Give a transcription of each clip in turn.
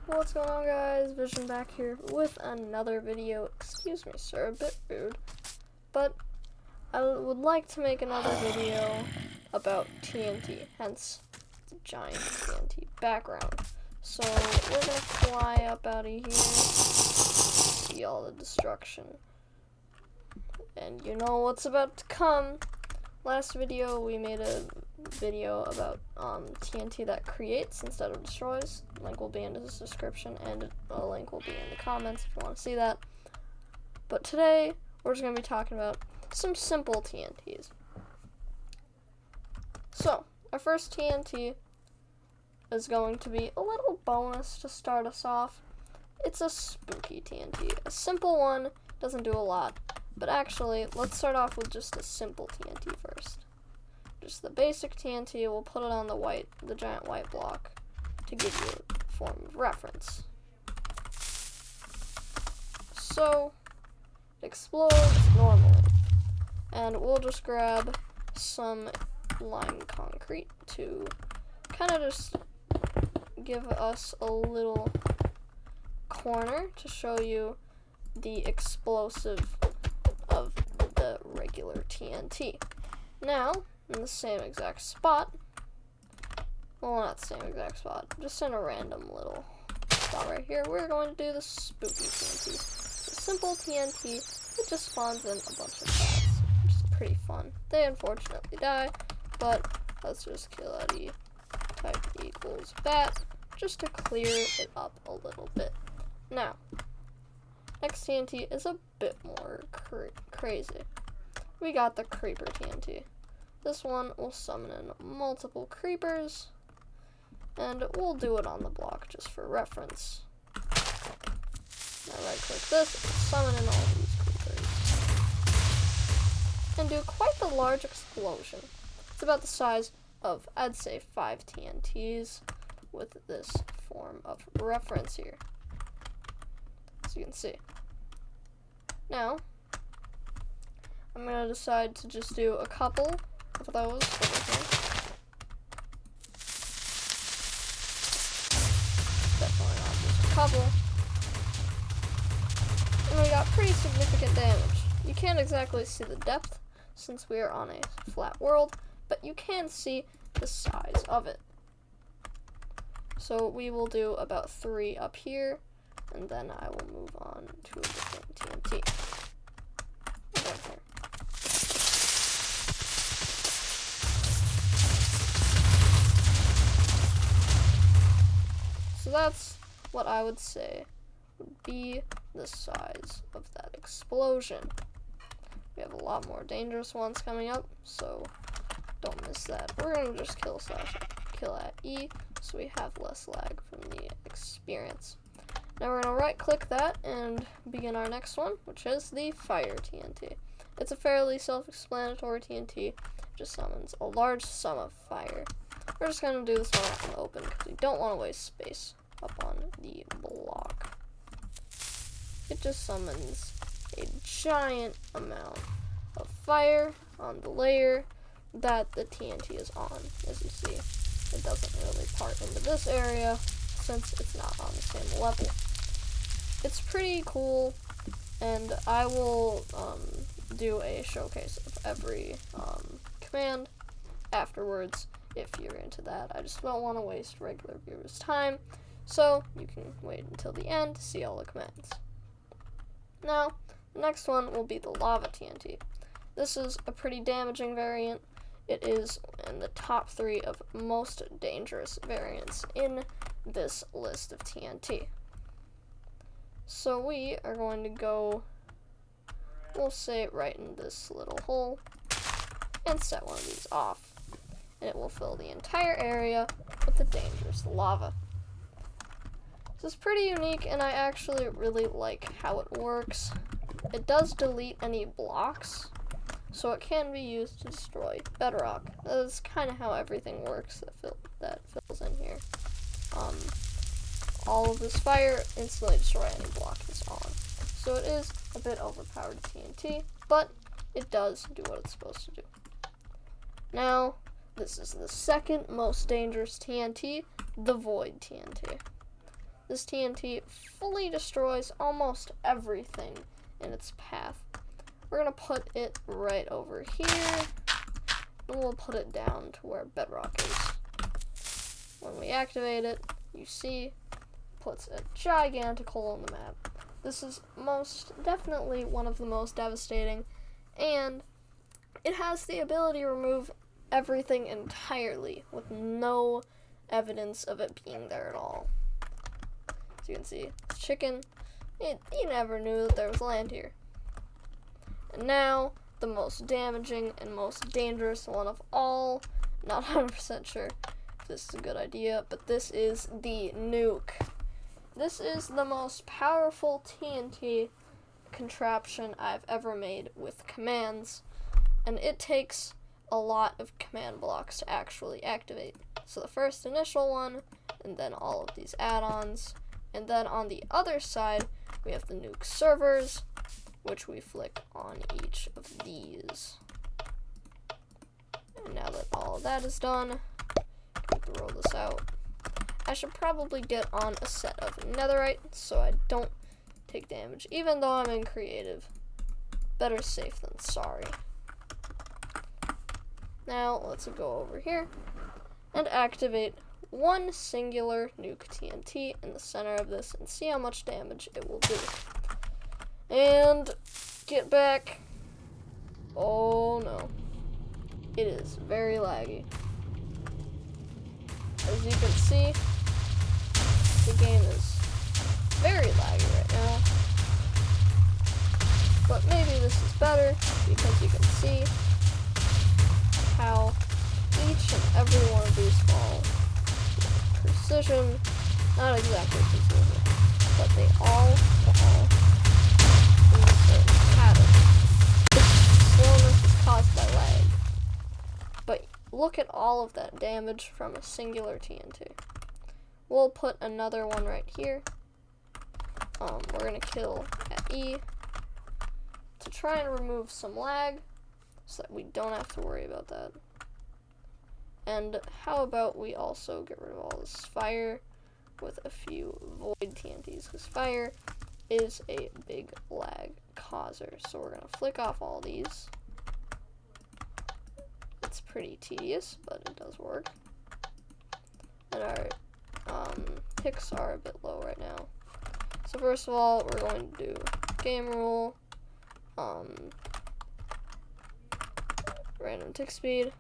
What's going on, guys? Vision back here with another video. Excuse me, sir, a bit rude, but I would like to make another video about TNT, hence the giant TNT background. So we're gonna fly up out of here, see all the destruction, and you know what's about to come. Last video we made a video about TNT that creates instead of destroys. Link will be in the description and a link will be in the comments if you want to see that. But today we're just going to be talking about some simple TNTs. So our first TNT is going to be a little bonus to start us off. It's a spooky TNT, a simple one, doesn't do a lot. But actually, let's start off with just a simple TNT first. Just the basic TNT, we'll put it on the giant white block to give you a form of reference. So, it explodes normally. And we'll just grab some lime concrete to kind of just give us a little corner to show you the explosive of the regular TNT. Now, in the same exact spot, well, not the same exact spot, just in a random little spot right here, we're going to do the spooky TNT. The simple TNT, it just spawns in a bunch of bats, which is pretty fun. They unfortunately die, but let's just kill at E type equals bat, just to clear it up a little bit. Now, next TNT is a bit more crazy. We got the creeper TNT. This one will summon in multiple creepers, and we'll do it on the block just for reference. Now right click this, summon in all these creepers, and do quite the large explosion. It's about the size of, I'd say, 5 TNTs with this form of reference here, as you can see. Now, I'm going to decide to just do a couple of those over here. Definitely not just a couple. And we got pretty significant damage. You can't exactly see the depth since we are on a flat world, but you can see the size of it. So we will do about 3 up here, and then I will move on to a different TNT. So that's what I would say would be the size of that explosion. We have a lot more dangerous ones coming up, so don't miss that. We're going to just kill at E, so we have less lag from the experience. Now we're going to right click that and begin our next one, which is the fire TNT. It's a fairly self-explanatory TNT, it just summons a large sum of fire. We're just going to do this one out in the open because we don't want to waste space up on the block. It just summons a giant amount of fire on the layer that the TNT is on. As you see, it doesn't really part into this area since it's not on the same level. It's pretty cool, and I will do a showcase of every command afterwards if you're into that. I just don't want to waste regular viewers' time, so you can wait until the end to see all the commands. Now, the next one will be the lava TNT. This is a pretty damaging variant. It is in the top 3 of most dangerous variants in this list of TNT. So we are going to go, we'll say it right in this little hole, and set one of these off. And it will fill the entire area with the dangerous lava. This is pretty unique, and I actually really like how it works. It does delete any blocks, so it can be used to destroy bedrock. That's kind of how everything works that fills in here. All of this fire instantly destroy any block it's on. So it is a bit overpowered TNT, but it does do what it's supposed to do. Now, this is the second most dangerous TNT, the Void TNT. this TNT fully destroys almost everything in its path. We're gonna put it right over here, and we'll put it down to where Bedrock is. When we activate it, you see, it puts a gigantic hole in the map. This is most definitely one of the most devastating, and it has the ability to remove everything entirely with no evidence of it being there at all. As you can see, it's chicken. You never knew that there was land here. And now, the most damaging and most dangerous one of all. Not 100% sure if this is a good idea, but this is the nuke. This is the most powerful TNT contraption I've ever made with commands, and it takes a lot of command blocks to actually activate. So the first initial one, and then all of these add-ons, and then on the other side, we have the nuke servers, which we flick on each of these. And now that all of that is done, I can roll this out. I should probably get on a set of netherite so I don't take damage, even though I'm in creative. Better safe than sorry. Now let's go over here and activate one singular nuke TNT in the center of this and see how much damage it will do. And get back. Oh no. It is very laggy. As you can see, the game is very laggy right now. But maybe this is better because you can see how each and every one of these fall with precision, not exactly precision, but they all fall in a certain pattern. Slowness is caused by lag. But look at all of that damage from a singular TNT. We'll put another one right here. We're gonna kill at E to try and remove some lag so that we don't have to worry about that. And how about we also get rid of all this fire with a few void TNTs, because fire is a big lag causer. So we're gonna flick off all these. It's pretty tedious, but it does work. And our ticks are a bit low right now. So first of all, we're going to do game rule, random tick speed,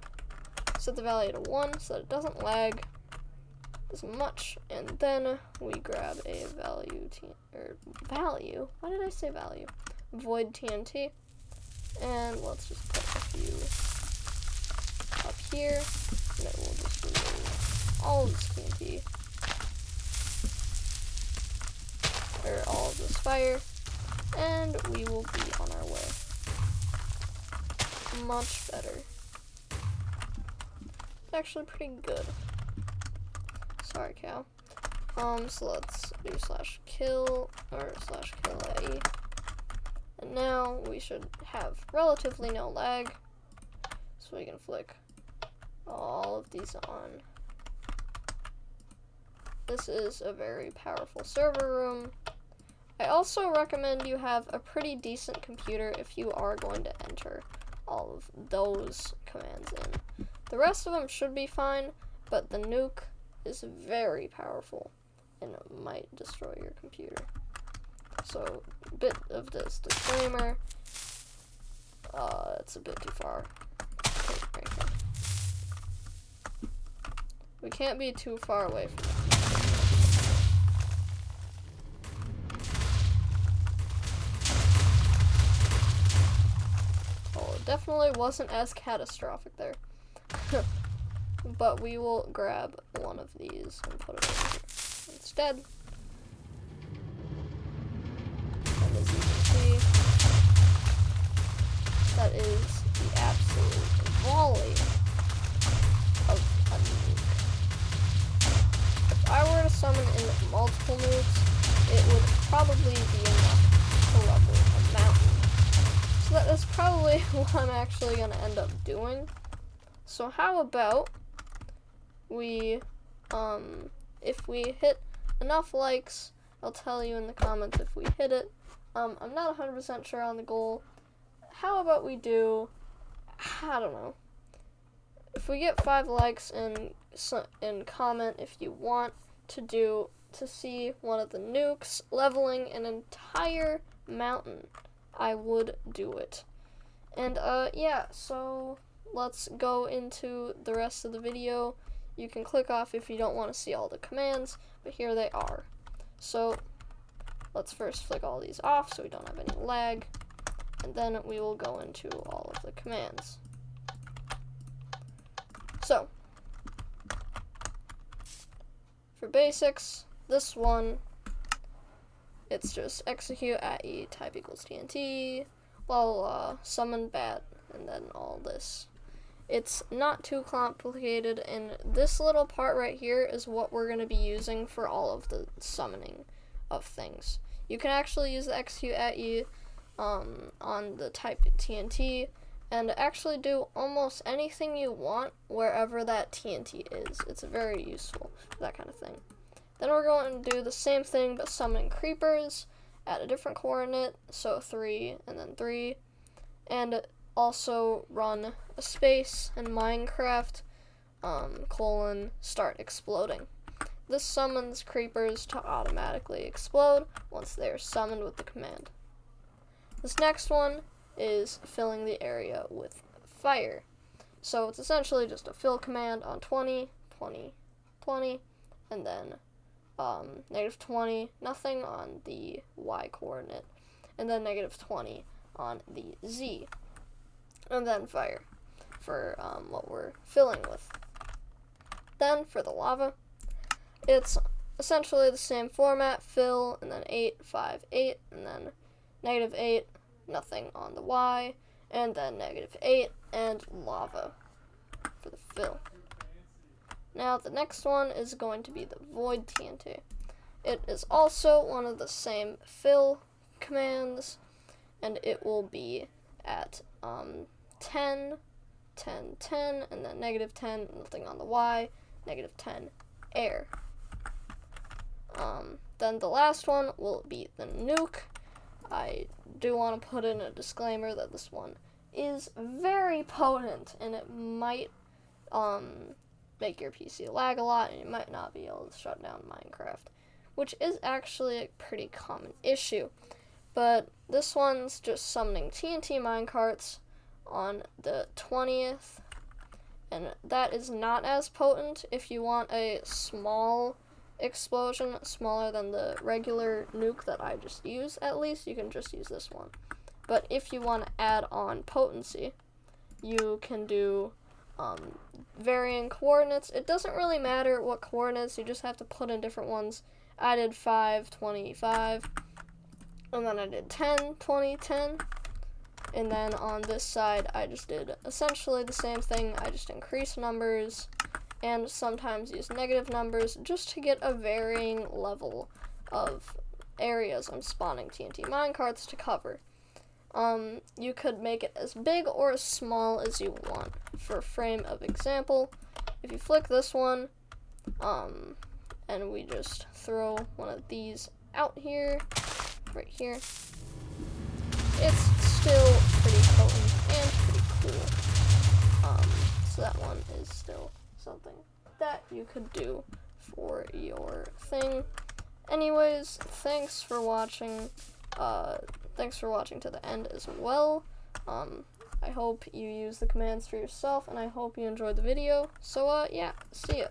set the value to 1 so that it doesn't lag as much, and then we grab a value, why did I say value? Void TNT, and let's just put a few up here, and it will just remove all of this TNT, or all of this fire, and we will be on our way. Much better. It's actually pretty good. Sorry, cow. So let's do /kill, or /kill AE. And now we should have relatively no lag, so we can flick all of these on. This is a very powerful server room. I also recommend you have a pretty decent computer if you are going to enter all of those commands in. The rest of them should be fine, but the nuke is very powerful and it might destroy your computer. So, a bit of this disclaimer. It's a bit too far. We can't be too far away from it. Oh, it definitely wasn't as catastrophic there. But we will grab one of these and put it over here instead. And as you can see, that is the absolute volley of a nuke. If I were to summon in multiple nukes, it would probably be enough to level a mountain. So that is probably what I'm actually going to end up doing. So how about we, if we hit enough likes, I'll tell you in the comments if we hit it. I'm not 100% sure on the goal. How about we do, I don't know, if we get 5 likes and comment if you want to see one of the nukes leveling an entire mountain, I would do it. And yeah, so let's go into the rest of the video. You can click off if you don't want to see all the commands, but here they are. So let's first flick all these off so we don't have any lag, and then we will go into all of the commands. So for basics, this one, it's just execute at e type equals TNT, while summon bat, and then all this. It's not too complicated, and this little part right here is what we're going to be using for all of the summoning of things. You can actually use the execute at e on the type TNT, and actually do almost anything you want wherever that TNT is. It's very useful for that kind of thing. Then we're going to do the same thing, but summoning creepers at a different coordinate, so 3 and then 3, and also run a space in Minecraft, start exploding. This summons creepers to automatically explode once they are summoned with the command. This next one is filling the area with fire. So it's essentially just a fill command on 20, 20, 20, and then -20, nothing on the y coordinate, and then -20 on the z, and then fire for what we're filling with. Then for the lava, it's essentially the same format, fill, and then 8, 5, 8, and then -8, nothing on the y, and then -8, and lava for the fill. Now the next one is going to be the void TNT. It is also one of the same fill commands, and it will be at 10, 10, 10, and then -10, nothing on the y, -10, air. Then the last one will be the nuke. I do want to put in a disclaimer that this one is very potent, and it might make your PC lag a lot, and you might not be able to shut down Minecraft, which is actually a pretty common issue. But this one's just summoning TNT minecarts on the 20th, and that is not as potent. If you want a small explosion, smaller than the regular nuke that I just used, at least, you can just use this one. But if you want to add on potency, you can do varying coordinates. It doesn't really matter what coordinates, you just have to put in different ones. I did 5, 25, and then I did 10, 20, 10, and then on this side I just did essentially the same thing. I just increased numbers and sometimes use negative numbers just to get a varying level of areas I'm spawning TNT minecarts to cover. You could make it as big or as small as you want. For frame of example, if you flick this one, and we just throw one of these out here, right here, it's still pretty potent and pretty cool. So that one is still something that you could do for your thing. Anyways, thanks for watching. Thanks for watching to the end as well. I hope you use the commands for yourself, and I hope you enjoyed the video. So, yeah, see ya.